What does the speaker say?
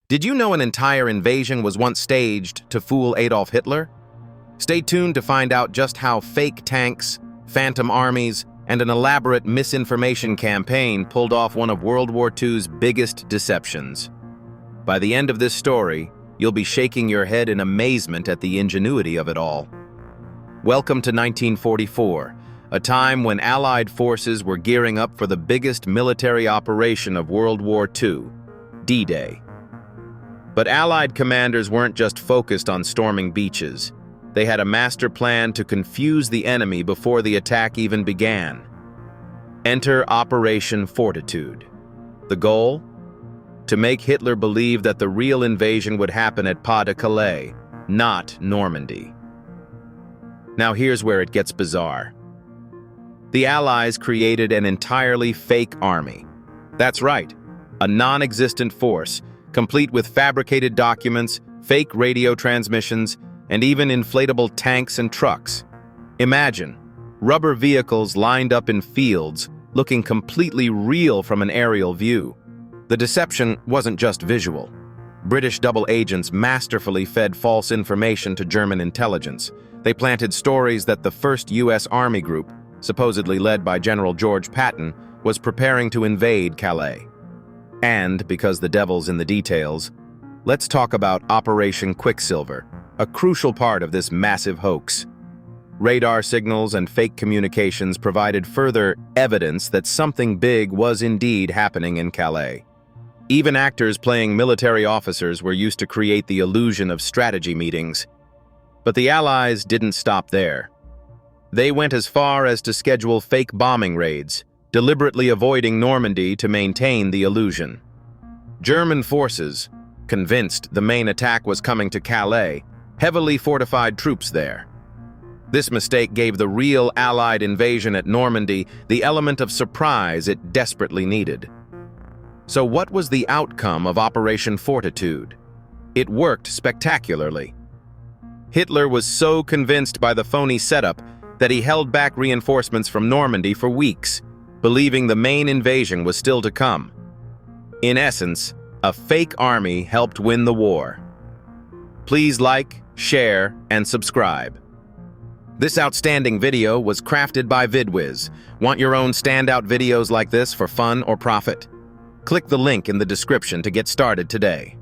Did you know an entire invasion was once staged to fool Adolf Hitler? Stay tuned to find out just how fake tanks, phantom armies, and an elaborate misinformation campaign pulled off one of World War II's biggest deceptions. By the end of this story, you'll be shaking your head in amazement at the ingenuity of it all. Welcome to 1944, a time when Allied forces were gearing up for the biggest military operation of World War II, D-Day. But Allied commanders weren't just focused on storming beaches. They had a master plan to confuse the enemy before the attack even began. Enter Operation Fortitude. The goal? To make Hitler believe that the real invasion would happen at Pas de Calais, not Normandy. Now here's where it gets bizarre. The Allies created an entirely fake army. That's right, a non-existent force, complete with fabricated documents, fake radio transmissions, and even inflatable tanks and trucks. Imagine, rubber vehicles lined up in fields, looking completely real from an aerial view. The deception wasn't just visual. British double agents masterfully fed false information to German intelligence. They planted stories that the 1st U.S. Army Group, supposedly led by General George Patton, was preparing to invade Calais. And, because the devil's in the details, let's talk about Operation Quicksilver, a crucial part of this massive hoax. Radar signals and fake communications provided further evidence that something big was indeed happening in Calais. Even actors playing military officers were used to create the illusion of strategy meetings. But the Allies didn't stop there. They went as far as to schedule fake bombing raids, deliberately avoiding Normandy to maintain the illusion. German forces, convinced the main attack was coming to Calais, heavily fortified troops there. This mistake gave the real Allied invasion at Normandy the element of surprise it desperately needed. So what was the outcome of Operation Fortitude? It worked spectacularly. Hitler was so convinced by the phony setup that he held back reinforcements from Normandy for weeks, believing the main invasion was still to come. In essence, a fake army helped win the war. Please like, share, and subscribe. This outstanding video was crafted by WWII. Want your own standout videos like this for fun or profit? Click the link in the description to get started today.